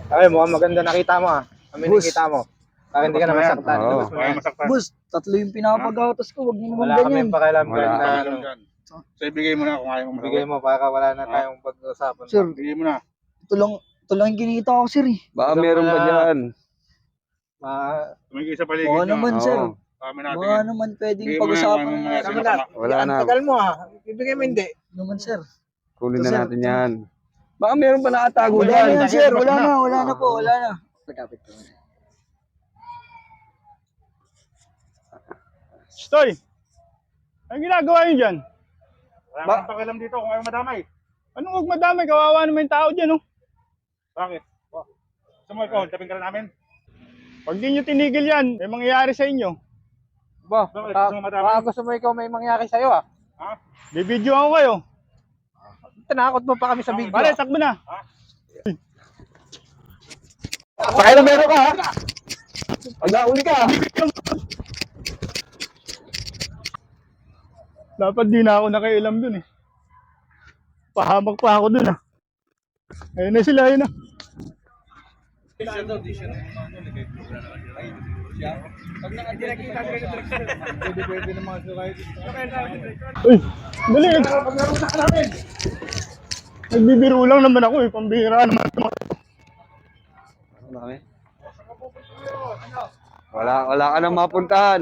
Ay, mukhang maganda nakita mo ah. Kami Boss. nakita mo. Para hindi ka na masaktan. Oo. Labas mo yan. Boss, 3 yung pinapagatas ko. Wag mo naman Wala ganyan. kaming pakialam Wala. kahit na ano. So, ibigay mo na kung ayaw mo. Bigay mo para wala na tayong pag-usapan. Sir, Ibigay mo na. ito lang yung kinita ko, sir eh. Baka meron pa dyan. Tumigil sa paligid Baka nyo. naman, Oo. sir. Kami natin. Baka naman pwedeng Bigay mo na pag-usapan yung ng mga mga sinasama. Wala na. Ang tagal mo ah. Ibigay mo hindi. naman, sir. Kunin Sir, na natin yan. Baka meron pa nakatago Wala dyan. na yan, sir. Wala na po. Wala na. Stoy! Anong ginagawa niyo dyan? Wala kang pakialam dito kung ayaw madamay. Anong huwag madamay? Kawawa naman yung tao dyan, oh. Bakit? Gusto mo ikaw, tapin ka na namin? Pag di nyo tinigil yan, may mangyayari sa inyo. Ba, Bakit? Gusto mo madamay? baka gusto mo ikaw may mangyari sa'yo ah. Ha? Bibidyo ako kayo. Tinakot mo pa kami sa video. Bale, takbo na. Pakialam meron ka ha? Pag nauli ka. Dapat di na ako nakialam dun eh. Pahamak pa ako dun ah. Ayun na sila, ayun na. Uy, dali. Nagbibiro lang naman ako eh. Pambihira naman. Wala ka nang mapuntahan.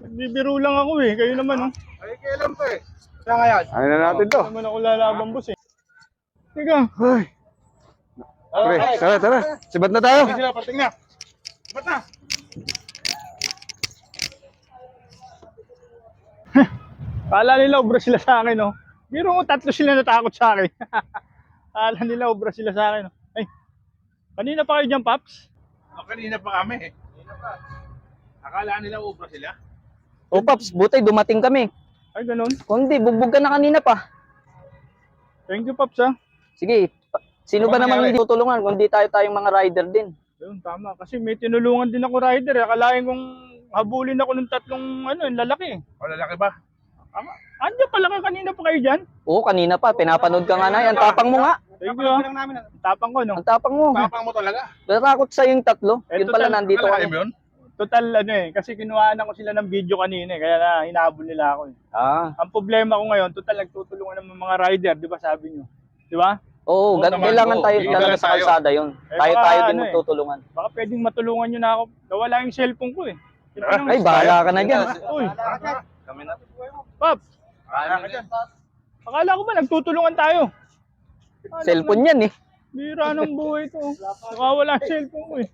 Nagbibiro lang ako eh. Kayo naman oh. Ay, kailan pa eh. Siya ngayon. Ano na natin to? Naman ako lalaban boss eh. Teka. Ay. Pre, tara. Sibat na tayo. Sige sila, parting na. Ba't na? Kala nila obra sila sa akin oh. Biro mo 3 sila natakot sa akin. Kala nila obra sila sa akin oh. Ay. Kanina pa kayo dyan, Paps? Kanina pa kami eh. Akala nila ubra sila. O Paps, buti dumating kami. Ay, ganun. Kung hindi, bugbog ka na kanina pa. Thank you, Paps ha. Sige, sino ba namang hindi tutulungan kung di tayong mga rider din? Ayun, tama. Kasi may tinulungan din ako rider. Akalain kong habulin ako ng 3 yung lalaki. O, lalaki ba? Andiyan pala kayo kanina pa kayo dyan? Oo, kanina pa, pinapanood ka nga na. Ang tapang mo nga. Thank you ha. Tapang ko, no? Ang tapang mo. Tapang mo talaga. Natakot sa yung 3. Yun pala, nandito Lalaki kami. mo yun? Total, kasi kinuhaan ako sila ng video kanina kaya na hinabol nila ako eh. Ah, Ang problema ko ngayon, total nagtutulungan ng mga rider, di ba sabi nyo? Di ba? oo, naman, kailangan oo. tayo Iba talaga lang sa tayo. kalsada yun. Eh, Tayo baka din ano eh. magtutulungan. Baka pwedeng matulungan nyo na ako. Nawala yung cellphone ko eh. Ito lang. Ay, bahala ka na dyan. Uy, Paps, akala ko ba nagtutulungan tayo? Cellphone yan eh. Bira ng buhay to. Nakawala ang cellphone ko eh.